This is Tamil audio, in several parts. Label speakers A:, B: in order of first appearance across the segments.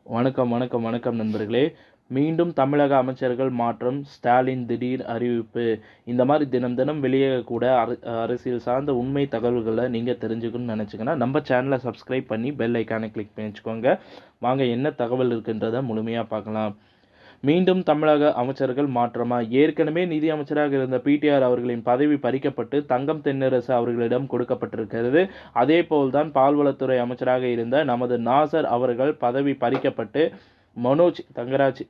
A: வணக்கம் நண்பர்களே. மீண்டும் தமிழக அமைச்சர்கள் மாற்றம், ஸ்டாலின் திடீர் அறிவிப்பு. இந்த மாதிரி தினம் தினம் வெளியேறக்கூடிய அரசியல் சார்ந்த உண்மை தகவல்களை நீங்கள் தெரிஞ்சுக்கணும்னு நினச்சிங்கன்னா நம்ம சேனலை சப்ஸ்கிரைப் பண்ணி பெல் ஐக்கானை கிளிக் பண்ணி வச்சுக்கோங்க. வாங்க என்ன தகவல் இருக்குன்றதை முழுமையாக பார்க்கலாம். மீண்டும் தமிழக அமைச்சர்கள் மாற்றமா? ஏற்கனவே நிதி அமைச்சராக இருந்த பிடிஆர் அவர்களின் பதவி பறிக்கப்பட்டு தங்கம் தென்னரசு அவர்களிடம் கொடுக்கப்பட்டிருக்கிறது. அதே போல்தான் பால்வளத்துறை அமைச்சராக இருந்த நமது நாசர் அவர்கள் பதவி பறிக்கப்பட்டு மனோஜ் தங்கராஜ்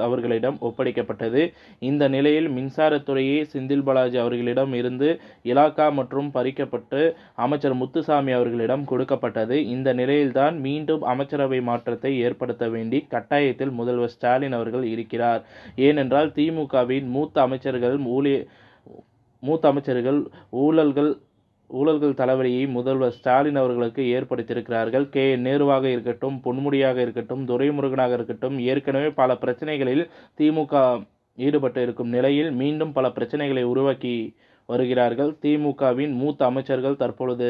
A: அவர்களிடம் ஒப்படைக்கப்பட்டது. இந்த நிலையில் மின்சாரத்துறையே செந்தில் பாலாஜி அவர்களிடம் இருந்து இலாக்கா மற்றும் பறிக்கப்பட்டு அமைச்சர் முத்துசாமி அவர்களிடம் கொடுக்கப்பட்டது. இந்த நிலையில்தான் மீண்டும் அமைச்சரவை மாற்றத்தை ஏற்படுத்த வேண்டி கட்டாயத்தில் முதல்வர் ஸ்டாலின் அவர்கள் இருக்கிறார். ஏனென்றால் திமுகவின் மூத்த அமைச்சர்கள் ஊழல்கள் தலைவலியை முதல்வர் ஸ்டாலின் அவர்களுக்கு ஏற்படுத்தியிருக்கிறார்கள். நேருவாக இருக்கட்டும், பொன்முடியாக இருக்கட்டும், துரைமுருகனாக இருக்கட்டும், ஏற்கனவே பல பிரச்சனைகளில் திமுக ஈடுபட்டு இருக்கும் நிலையில் மீண்டும் பல பிரச்சனைகளை உருவாக்கி வருகிறார்கள். திமுகவின் மூத்த அமைச்சர்கள் தற்பொழுது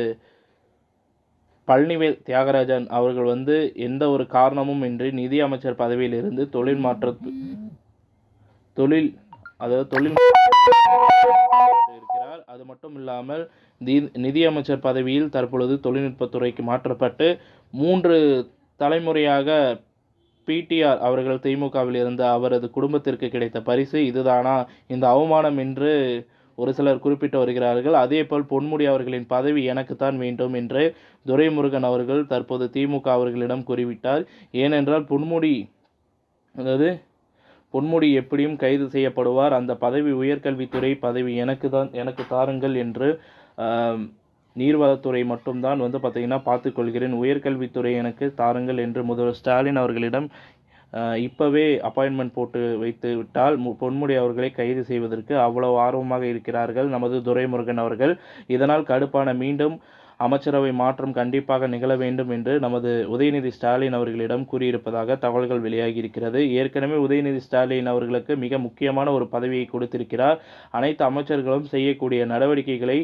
A: பழனிவேல் தியாகராஜன் அவர்கள் எந்த ஒரு காரணமும் இன்றி நிதி அமைச்சர் பதவியிலிருந்து தொழில் இருக்கிறார். அது மட்டும் இல்லாமல் நிதி அமைச்சர் பதவியில் தற்பொழுது தொழில்நுட்பத்துறைக்கு மாற்றப்பட்டு 3 தலைமுறையாக பிடிஆர் அவர்கள் திமுகவில் இருந்த அவரது குடும்பத்திற்கு கிடைத்த பரிசு இதுதானா, இந்த அவமானம் என்று ஒரு சிலர் குறிப்பிட்டு வருகிறார்கள். அதேபோல் பொன்முடி அவர்களின் பதவி எனக்குத்தான் வேண்டும் என்று துரைமுருகன் அவர்கள் தற்போது திமுக அவர்களிடம் கூறிவிட்டார். ஏனென்றால் பொன்முடி எப்படியும் கைது செய்யப்படுவார். அந்த பதவி உயர்கல்வித்துறை பதவி எனக்கு தாருங்கள் என்று நீர்வளத்துறை மட்டும்தான் பார்த்தீங்கன்னா பார்த்துக்கொள்கிறேன், உயர்கல்வித்துறை எனக்கு தாருங்கள் என்று முதல்வர் ஸ்டாலின் அவர்களிடம் இப்போவே அப்பாயின்மெண்ட் போட்டு வைத்து விட்டால் பொன்முடி அவர்களை கைது செய்வதற்கு அவ்வளவு ஆர்வமாக இருக்கிறார்கள் நமது துரைமுருகன் அவர்கள். இதனால் கடுப்பான மீண்டும் அமைச்சரவை மாற்றம் கண்டிப்பாக நிகழ வேண்டும் என்று நமது உதயநிதி ஸ்டாலின் அவர்களிடம் கூறியிருப்பதாக தகவல்கள் வெளியாகி இருக்கிறது. ஏற்கனவே உதயநிதி ஸ்டாலின் அவர்களுக்கு மிக முக்கியமான ஒரு பதவியை கொடுத்திருக்கிறார். அனைத்து அமைச்சர்களும் செய்யக்கூடிய நடவடிக்கைகளை,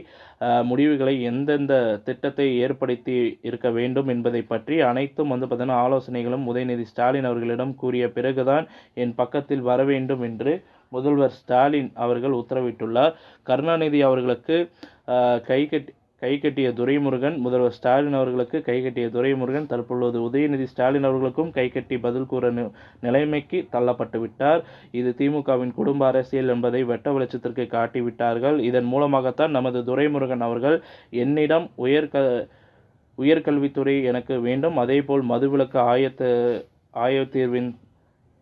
A: முடிவுகளை, எந்தெந்த திட்டத்தை ஏற்படுத்தி இருக்க வேண்டும் என்பதை பற்றி அனைத்தும் பார்த்தீங்கன்னா ஆலோசனைகளும் உதயநிதி ஸ்டாலின் அவர்களிடம் கூறிய பிறகுதான் என் பக்கத்தில் வர வேண்டும் என்று முதல்வர் ஸ்டாலின் அவர்கள் உத்தரவிட்டுள்ளார். கருணாநிதி அவர்களுக்கு கைகட்டிய துரைமுருகன், முதல்வர் ஸ்டாலின் அவர்களுக்கு கைகட்டிய துரைமுருகன் தற்பொழுது உதயநிதி ஸ்டாலின் அவர்களுக்கும் கைகட்டி பதில் கூற நிலைமைக்கு தள்ளப்பட்டு விட்டார். இது திமுகவின் குடும்ப அரசியல் என்பதை வெட்ட வெளிச்சத்திற்கு காட்டிவிட்டார்கள். இதன் மூலமாகத்தான் நமது துரைமுருகன் அவர்கள் என்னிடம் உயர்கல்வித்துறை எனக்கு வேண்டும், அதேபோல் மதுவிலக்கு ஆயத்தீர்வின்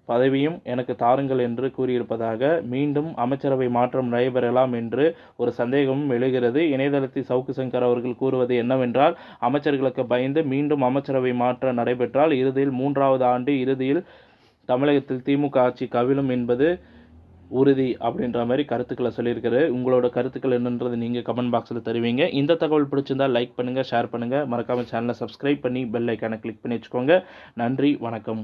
A: பதவியும் எனக்கு தாருங்கள் என்று கூறியிருப்பதாக மீண்டும் அமைச்சரவை மாற்றம் நடைபெறலாம் என்று ஒரு சந்தேகமும் எழுகிறது. இணையதளத்தில் சவுக்கு சங்கர் அவர்கள் கூறுவது என்னவென்றால், அமைச்சர்களுக்கு பயந்து மீண்டும் அமைச்சரவை மாற்றம் நடைபெற்றால் இறுதியில் 3வது ஆண்டு இறுதியில் தமிழகத்தில் திமுக ஆட்சி கவிழும் என்பது உறுதி அப்படின்ற மாதிரி கருத்துக்களை சொல்லியிருக்கிறது. உங்களோட கருத்துக்கள் என்னன்றது நீங்கள் கமெண்ட் பாக்ஸில் தருவீங்க. இந்த தகவல் பிடிச்சிருந்தால் லைக் பண்ணுங்கள், ஷேர் பண்ணுங்கள், மறக்காமல் சேனலை சப்ஸ்கிரைப் பண்ணி பெல் ஐக்கானை கிளிக் பண்ணி வச்சுக்கோங்க. நன்றி, வணக்கம்.